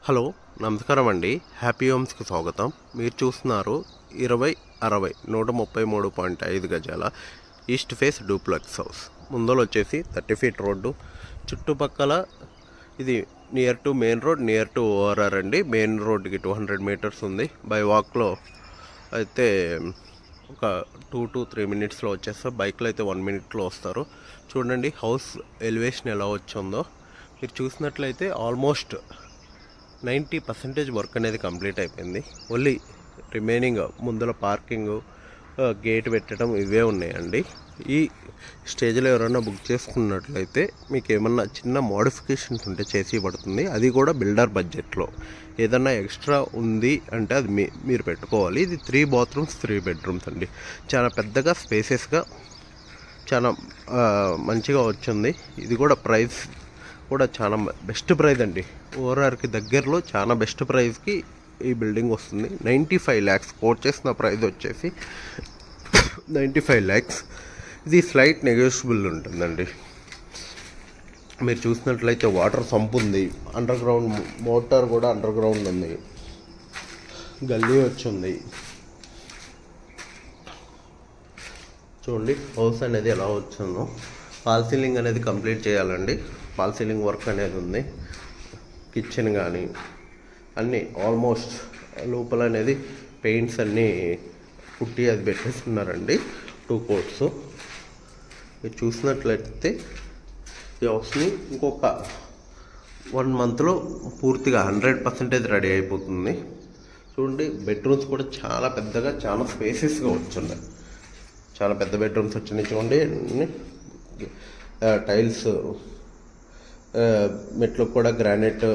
Hello నమస్కారం అండి. Happy హోమ్స్కి స్వాగతం. మీరు చూస్తున్నారు 20/60 133.5 గజాల ఈస్ట్ ఫేస్ డూప్లెక్స్ హౌస్. ముందర వచ్చేసి 30 ఫీట్ రోడ్డు, చుట్టుపక్కల ఇది near to main road, near to ORR అండి. మెయిన్ రోడ్కి 200 మీటర్స్ ఉంది. బై వాక్లో అయితే ఒక 2 to 3 మినిట్స్లో వచ్చేస్తారు. బైక్లో అయితే 1 మినిట్లో వస్తారు. చూడండి హౌస్ ఎలివేషన్ ఎలా వచ్చిందో. మీరు చూసినట్లయితే ఆల్మోస్ట్ 90% వర్క్ అనేది కంప్లీట్ అయిపోయింది. ఓన్లీ రిమైనింగ్ ముందర పార్కింగ్, గేట్ పెట్టడం ఇవే ఉన్నాయండి. ఈ స్టేజ్లో ఎవరైనా బుక్ చేసుకున్నట్లయితే మీకు ఏమన్నా చిన్న మోడిఫికేషన్స్ ఉంటే చేసి పడుతుంది. అది కూడా బిల్డర్ బడ్జెట్లో. ఏదన్నా ఎక్స్ట్రా ఉంది అంటే అది మీరు పెట్టుకోవాలి. ఇది 3 బాత్రూమ్స్ 3 బెడ్రూమ్స్ అండి. చాలా పెద్దగా స్పేసెస్గా చాలా మంచిగా వచ్చింది. ఇది కూడా ప్రైస్ కూడా చాలా బెస్ట్ ప్రైస్ అండి. ఓఆర్ఆర్కి దగ్గరలో చాలా బెస్ట్ ప్రైస్కి ఈ బిల్డింగ్ వస్తుంది. 95 lakhs కోట్ చేసిన ప్రైస్ వచ్చేసి 95 lakhs. ఇది స్లైట్ నెగోషియబుల్ ఉంటుందండి. మీరు చూసినట్లయితే వాటర్ సంప్ ఉంది, అండర్ గ్రౌండ్ మోటార్ కూడా అండర్ గ్రౌండ్ ఉంది, గల్లీ వచ్చింది. చూడండి హౌస్ అనేది ఎలా వచ్చిందో. ఫాల్ సీలింగ్ అనేది కంప్లీట్ చేయాలండి. ఫాల్ సీలింగ్ వర్క్ అనేది ఉంది. కిచెన్ కానీ అన్నీ ఆల్మోస్ట్ లోపల అనేది పెయింట్స్ అన్నీ పుట్టి అది పెట్టేస్తున్నారండి. 2 coats. మీరు చూసినట్లయితే ఈ హౌస్ని ఇంకొక 1 monthలో పూర్తిగా 100% రెడీ అయిపోతుంది. చూడండి బెడ్రూమ్స్ కూడా చాలా పెద్దగా చాలా స్పేసెస్గా వచ్చున్నాయి. చాలా పెద్ద బెడ్రూమ్స్ వచ్చినాయి. చూడండి టైల్స్, మెట్లు కూడా గ్రానైట్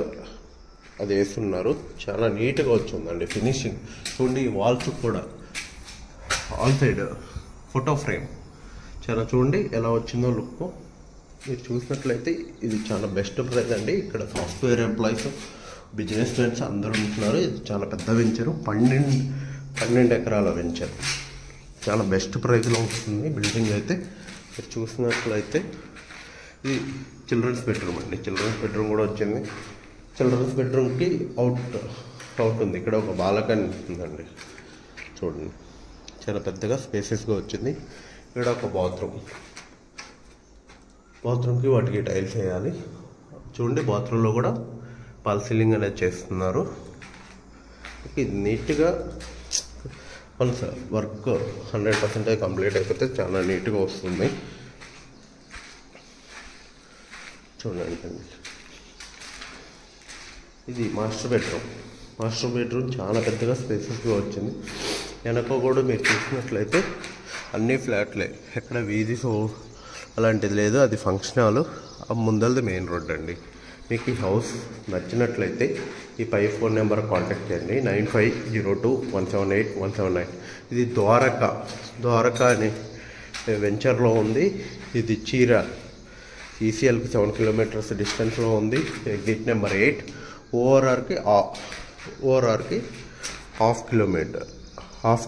అది వేస్తున్నారు. చాలా నీట్గా వచ్చిందండి ఫినిషింగ్. చూడండి ఈ వాల్స్ కూడా ఆల్ సైడ్ ఫోటో ఫ్రేమ్ చాలా చూడండి ఎలా వచ్చిందో లుక్. మీరు చూసినట్లయితే ఇది చాలా బెస్ట్ ప్రైస్ అండి. ఇక్కడ సాఫ్ట్వేర్ ఎంప్లాయీస్, బిజినెస్ మెన్స్ అందరూ ఉంటున్నారు. ఇది చాలా పెద్ద వెంచరు, 12 ఎకరాల వెంచర్. చాలా బెస్ట్ ప్రైస్లో వస్తుంది బిల్డింగ్ అయితే. మీరు చూసినట్లయితే ఇది చిల్డ్రన్స్ బెడ్రూమ్ అండి. చిల్డ్రన్స్ బెడ్రూమ్ కూడా వచ్చింది. చిల్డ్రన్స్ బెడ్రూమ్కి అవుట్ ఉంది. ఇక్కడ ఒక బాల్కనీ ఉందండి. చూడండి చాలా పెద్దగా స్పేసెస్గా వచ్చింది. ఇక్కడ ఒక బాత్రూమ్కి వాటికి టైల్స్ వేయాలి. చూడండి బాత్రూంలో కూడా ఫాల్ సీలింగ్ అనేది చేస్తున్నారు. ఇది నీట్గా వన్స్ వర్క్ 100% కంప్లీట్ అయిపోతే చాలా నీట్గా వస్తుంది. చూడండి ఇది మాస్టర్ బెడ్రూమ్ చాలా పెద్దగా స్పేసెస్గా వచ్చింది. వెనక కూడా మీరు చూసినట్లయితే అన్ని ఫ్లాట్లే, ఎక్కడ వీధి అలాంటిది లేదు. అది ఫంక్షన్ హాల్. ముందలది మెయిన్ రోడ్ అండి. మీకు ఈ హౌస్ నచ్చినట్లయితే ఈ పై ఫోన్ నెంబర్ కాంటాక్ట్ చేయండి. 9502178179. ఇది ద్వారకా అని వెంచర్లో ఉంది. ఇది చీర ఈసీఎల్కి 7 kilometers డిస్టెన్స్లో ఉంది. Exit number 8. ఓఆర్ఆర్కి హాఫ్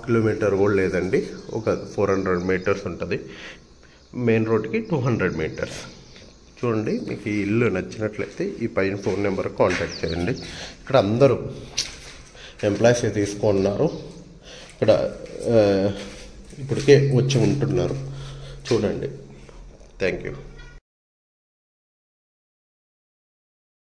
కిలోమీటర్ కూడా లేదండి. ఒక 400 meters ఉంటుంది. మెయిన్ రోడ్కి 200 meters. చూడండి మీకు ఈ ఇల్లు నచ్చినట్లయితే ఈ పైన ఫోన్ నెంబర్ కాంటాక్ట్ చేయండి. ఇక్కడ అందరూ ఎంప్లాయీస్ తీసుకున్నారు. ఇక్కడ ఇప్పటికే వచ్చి ఉంటున్నారు. చూడండి. Thank you.